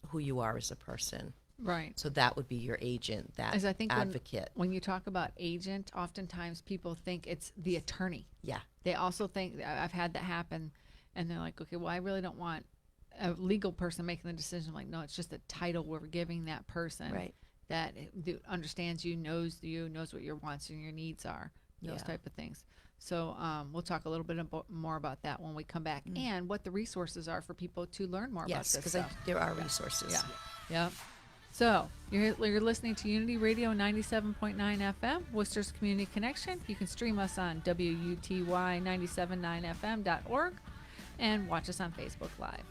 who you are as a person. Right. So that would be your agent, that As I think advocate. When you talk about agent, oftentimes people think it's the attorney. Yeah. They also think, I've had that happen, and they're like, okay, well, I really don't want a legal person making the decision. I'm like, no, it's just a title we're giving that person. Right. That understands you, knows what your wants and your needs are, those type of things. So we'll talk a little bit more about that when we come back, and what the resources are for people to learn more about this stuff. Yes, because there are resources. Yeah. So you're listening to Unity Radio 97.9 FM, Worcester's Community Connection. You can stream us on WUTY979fm.org and watch us on Facebook Live.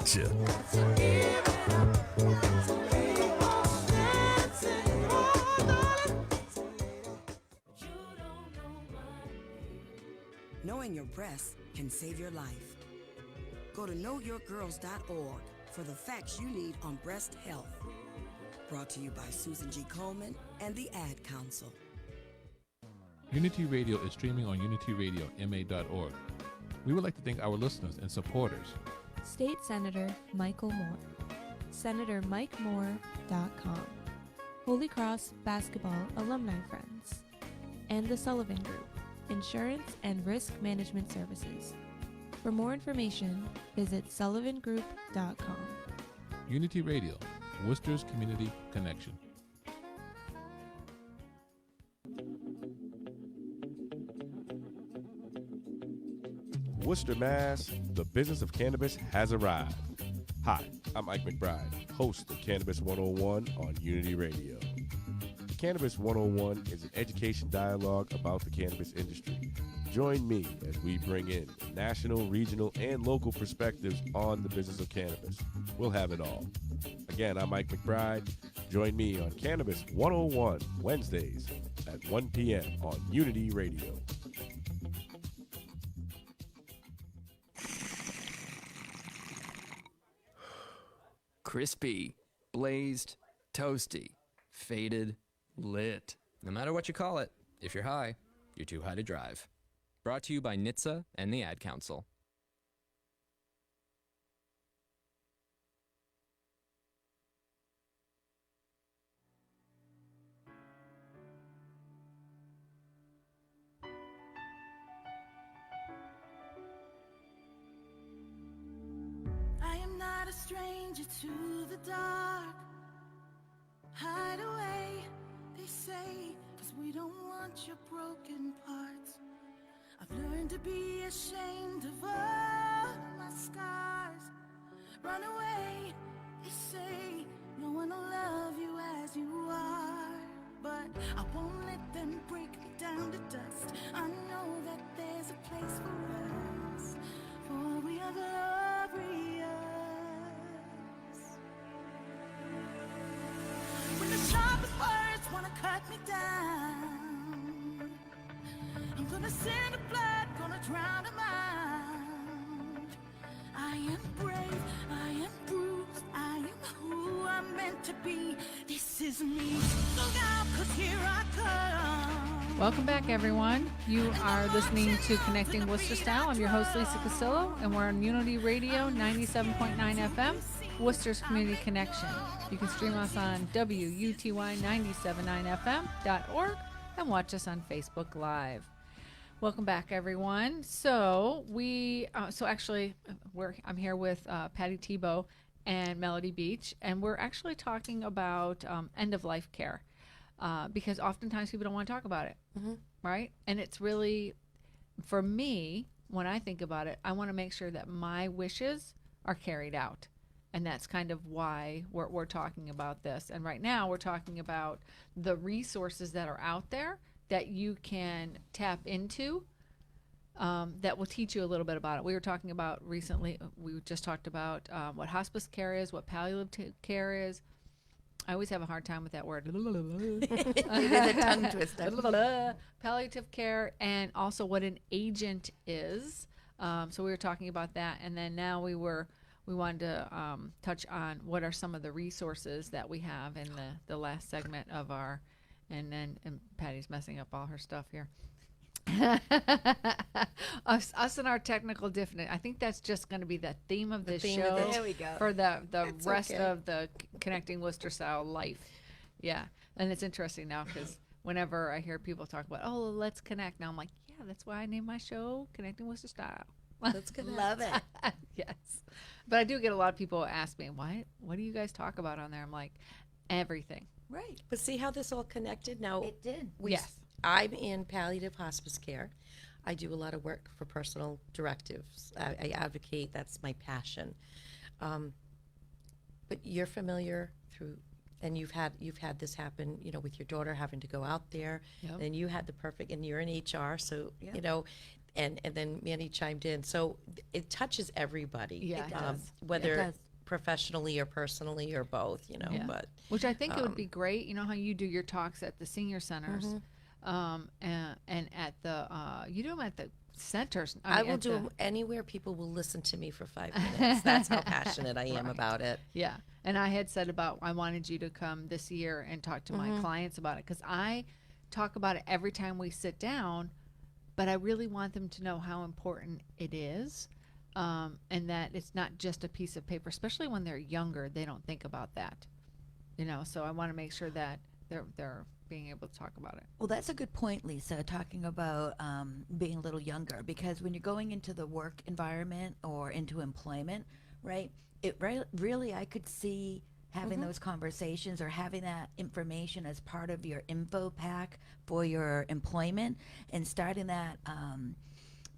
gotcha. Knowing your breasts can save your life. Go to knowyourgirls.org for the facts you need on breast health. Brought to you by Susan G. Komen and the Ad Council. Unity Radio is streaming on unityradioma.org. We would like to thank our listeners and supporters. State Senator Michael Moore, SenatorMikeMoore.com, Holy Cross Basketball Alumni Friends, and the Sullivan Group, Insurance and Risk Management Services. For more information, visit sullivangroup.com. Unity Radio, Worcester's Community Connection. Worcester, Mass., the business of cannabis has arrived. Hi, I'm Ike McBride, host of Cannabis 101 on Unity Radio. Cannabis 101 is an education dialogue about the cannabis industry. Join me as we bring in national, regional, and local perspectives on the business of cannabis. We'll have it all. Again, I'm Ike McBride. Join me on Cannabis 101 Wednesdays at 1 p.m. on Unity Radio. Crispy, blazed, toasty, faded, lit. No matter what you call it, if you're high, you're too high to drive. Brought to you by NHTSA and the Ad Council. I am not a stranger to the dark. Hide away, they say, 'cause we don't want your broken parts. I've learned to be ashamed of all my scars. Run away, they say, no one will love you as you are. But I won't let them break me down to dust. I know that there's a place for us, for we are glorious. When the sharpest words wanna cut me down, I'm gonna send a flood, gonna drown them out. I am brave, I am bruised, I am who I'm meant to be. This is me. Look out, 'cause here I come. Welcome back, everyone. You are listening to Connecting Worcester Style. I'm your host, Lisa Casillo, and we're on Unity Radio 97.9 FM, Worcester's Community Connection. You can stream us on WUTY979FM.org and watch us on Facebook Live. Welcome back, everyone. So I'm here with Patty Thibeault and Melody Beach, and we're actually talking about end-of-life care because oftentimes people don't want to talk about it, right? And it's really, for me, when I think about it, I want to make sure that my wishes are carried out. And that's kind of why we're talking about this. And right now we're talking about the resources that are out there that you can tap into that will teach you a little bit about it. We were talking about recently, we just talked about what hospice care is, what palliative care is. I always have a hard time with that word. It is a tongue twister. Palliative care, and also what an agent is. So we were talking about that, and then now we wanted to touch on what are some of the resources that we have in the last segment of our, and Patty's messing up all her stuff here. us and our technical difference. I think that's just going to be the theme of this show There we go. for the rest of the Connecting Worcester Style life. Yeah, and it's interesting now because whenever I hear people talk about, oh, let's connect, now I'm like, yeah, that's why I named my show Connecting Worcester Style. Let's connect. Love it. Yes, but I do get a lot of people ask me, what do you guys talk about on there? I'm like, everything. Right. But see how this all connected? Now, It did. Yes. I'm in palliative hospice care. I do a lot of work for personal directives. I advocate. That's my passion. But you're familiar through, and you've had this happen, with your daughter having to go out there, Yep. and you had the perfect, and you're in HR, so, and then Manny chimed in. So it touches everybody. Yeah, it does. Whether It does. professionally or personally or both, Yeah. but Which I think it would be great. You know how you do your talks at the senior centers, and at the you do them at the centers. I will at do the- them anywhere people will listen to me for 5 minutes. That's how passionate I am Right. about it. Yeah, and I had said about I wanted you to come this year and talk to my clients about it, because I talk about it every time we sit down, but I really want them to know how important it is, and that it's not just a piece of paper, especially when they're younger. They don't think about that, so I want to make sure that they're being able to talk about it. Well, that's a good point, Lisa, talking about being a little younger, because when you're going into the work environment or into employment, right, really I could see having those conversations or having that information as part of your info pack for your employment and starting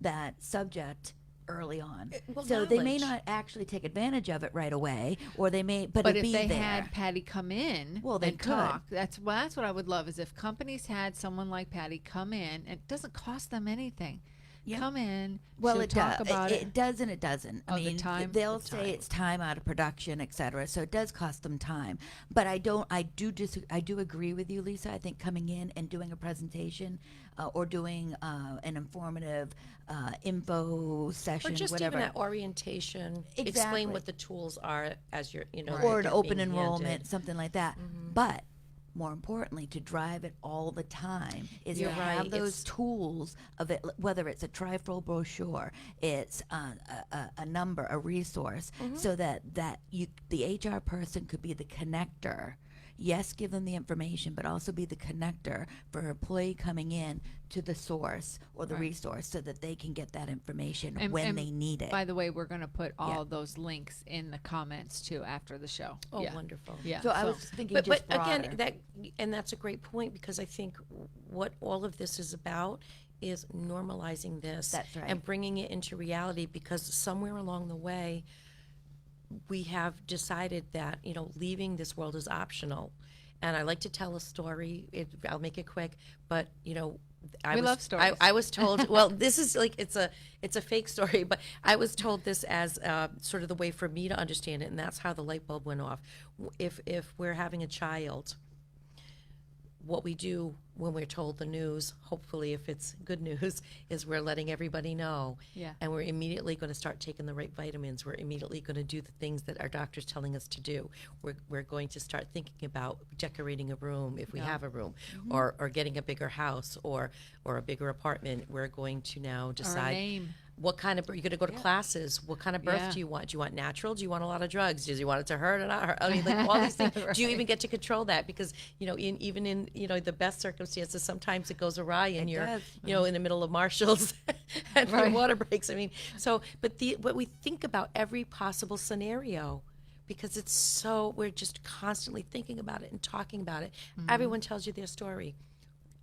that subject early on. So they may not actually take advantage of it right away, or they may, but it'll if be they there. had Patty come in, Well, they and could. talk. That's what I would love, is if companies had someone like Patty come in, and it doesn't cost them anything. Come in. Well, she'll it talk does. about It does and it doesn't. Oh, I mean, the time. they'll say it's time out of production, et cetera. So it does cost them time. But I do agree with you, Lisa. I think coming in and doing a presentation or doing an informative info session, Or just whatever. even at orientation, explain Exactly. what the tools are as you're, or an they're open being enrollment, handed. something like that. But more importantly, to drive it all the time is You're to right, have those it's- tools of it, whether it's a trifold brochure, it's a number, a resource, so that the HR person could be the connector. Yes, give them the information, but also be the connector for an employee coming in to the source or the Right. resource so that they can get that information And- when and they need it. By the way, we're going to put all those links in the comments too after the show. Oh, Yeah. wonderful. Yeah. So I was thinking But just again, broader. that's a great point, because I think what all of this is about is normalizing this. That's right. And bringing it into reality, because somewhere along the way, we have decided that, leaving this world is optional. And I like to tell a story. I'll make it quick, but We love stories. I was told. Well, this is like it's a fake story, but I was told this as sort of the way for me to understand it, and that's how the light bulb went off. If we're having a child, what we do when we're told the news, hopefully if it's good news, is we're letting everybody know. Yeah. And we're immediately going to start taking the right vitamins. We're immediately going to do the things that our doctor's telling us to do. We're going to start thinking about decorating a room if we have a room, or getting a bigger house or a bigger apartment. We're going to now decide name. what kind of, you're going to go to classes. What kind of birth Yeah. do you want? Do you want natural? Do you want a lot of drugs? Do you want it to hurt or not hurt? I mean, like all these things. Do you even get to control that? Because, even in, the best circumstances, sometimes it goes awry and It you're, does. in the middle of Marshalls and Right. the water breaks. I mean, so, but we think about every possible scenario, because it's so, we're just constantly thinking about it and talking about it. Everyone tells you their story.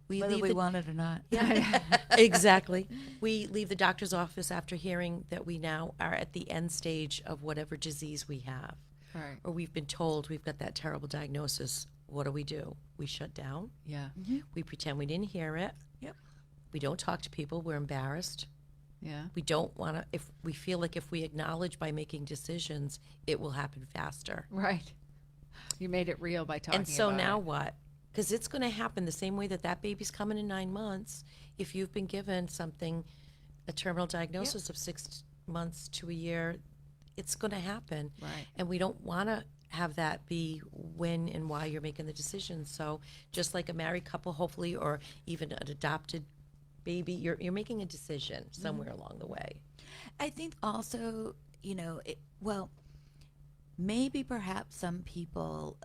Whether leave we the- want it or not. Yeah, exactly. We leave the doctor's office after hearing that we now are at the end stage of whatever disease we have. Right. Or we've been told we've got that terrible diagnosis. What do? We shut down. Yeah. We pretend we didn't hear it. Yep. We don't talk to people. We're embarrassed. Yeah. We don't want to, if we feel like if we acknowledge by making decisions, it will happen faster. Right. You made it real by talking And so about now it. what? Because it's going to happen the same way that baby's coming in 9 months. If you've been given something, a terminal diagnosis of 6 months to a year, it's going to happen. Right. And we don't want to have that be when and why you're making the decision. So just like a married couple, hopefully, or even an adopted baby, you're making a decision somewhere along the way. I think also, maybe perhaps some people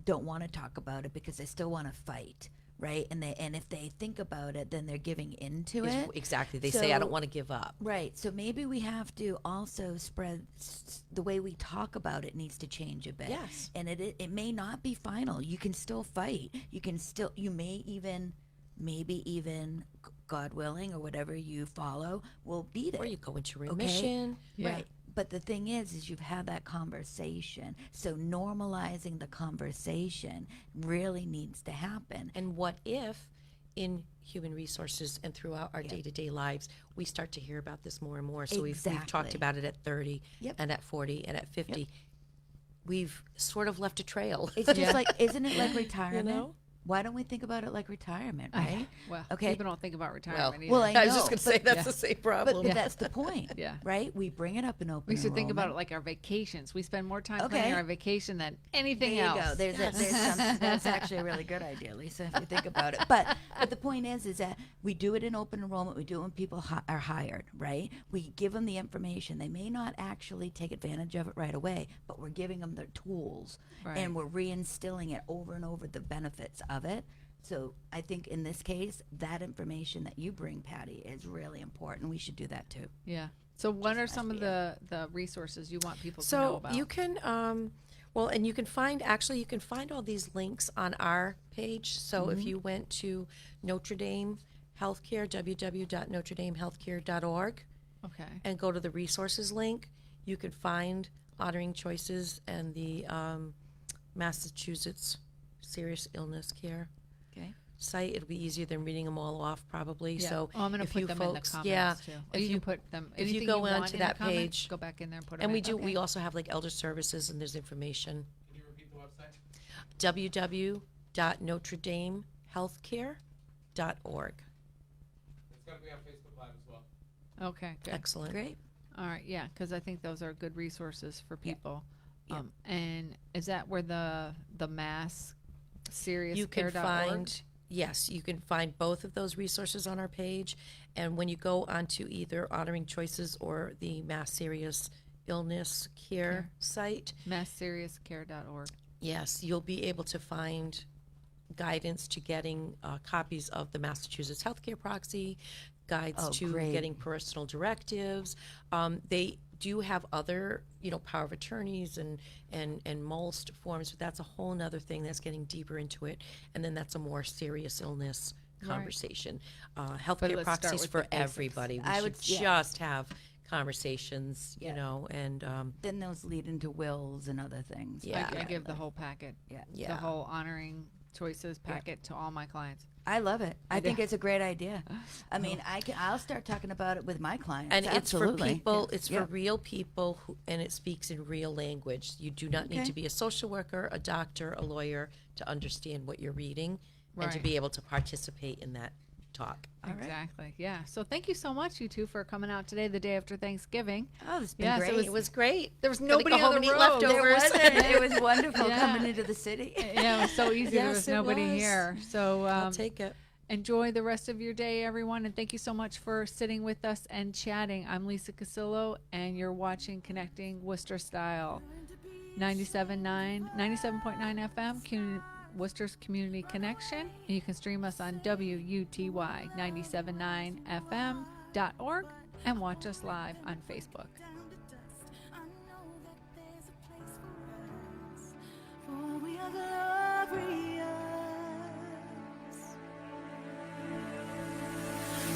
don't want to talk about it because they still want to fight, right? And if they think about it, then they're giving into it. Exactly. They say, I don't want to give up. Right. So maybe we have to also spread the way we talk about it needs to change a bit. Yes. And it may not be final. You can still fight. You may even, maybe even, God willing, or whatever you follow, will beat it. Or you go into remission. Yeah. Right. But the thing is you've had that conversation. So normalizing the conversation really needs to happen. And what if in human resources and throughout our day-to-day lives, we start to hear about this more and more. So we've talked about it at 30 and at 40 and at 50. We've sort of left a trail. It's just like, isn't it like retirement? You know? Why don't we think about it like retirement, right? Well, okay. people don't think about retirement either. Well, I know. I was just going to say that's the same problem. But that's the point, Yeah. right? We bring it up in open We should think about it enrollment. like our vacations. We spend more time planning our vacation than anything else. There you go. That's actually a really good idea, Lisa, if you think about it. But the point is that we do it in open enrollment. We do it when people are hired, right? We give them the information. They may not actually take advantage of it right away, but we're giving them the tools, and we're reinstilling it over and over, the benefits of it. So I think in this case, that information that you bring, Patty, is really important. We should do that too. Yeah. So what are some of the resources you want people to know about? So you can, and you can find all these links on our page. So if you went to Notre Dam Healthcare, www.notredamehealthcare.org, and go to the resources link, you can find Honoring Choices and the Massachusetts Serious Illness Care site. It'll be easier than reading them all off, probably. Yeah. So I'm going to put them in the comments too. If you put them, if you go onto that page, go back in there and put them. And we in. do. We also have like elder services, and there's information. Can you repeat the website? www.notredamehealthcare.org. It's going to be on Facebook Live as well. Okay. Good. Excellent. Great. All right. Yeah, because I think those are good resources for people. And is that where the mass serious you can find? Yes, you can find both of those resources on our page. And when you go onto either Honoring Choices or the Mass Serious Illness Care site, massseriouscare.org. Yes, you'll be able to find guidance to getting copies of the Massachusetts Healthcare Proxy, guides to getting personal directives. They do have other, power of attorneys and MOLST forms, but that's a whole nother thing that's getting deeper into it. And then that's a more serious illness conversation. Healthcare proxies for everybody. We should just have conversations, and then those lead into wills and other things. Yeah, I give the whole packet. The whole Honoring Choices packet to all my clients. I love it. I think it's a great idea. I mean, I'll start talking about it with my clients. And Absolutely. It's for people. It's for real people, and it speaks in real language. You do not need to be a social worker, a doctor, a lawyer to understand what you're reading and to be able to participate in that talk. Exactly. Yeah. So thank you so much, you two, for coming out today, the day after Thanksgiving. Oh, it's been great. It was great. There was nobody go home on and the eat road. leftovers. It was wonderful coming into the city. Yeah, it was so easy. There was nobody was. here. So I'll take it. Enjoy the rest of your day, everyone, and thank you so much for sitting with us and chatting. I'm Lisa Casillo, and you're watching Connecting Worcester Style, 97.9 FM, Worcester's Community Connection. And you can stream us on WUTY979FM.org and watch us live on Facebook.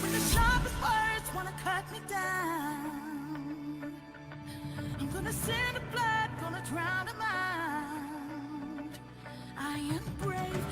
When the sharpest words wanna cut me down, I'm gonna send the blood, gonna drown a mind. I am brave.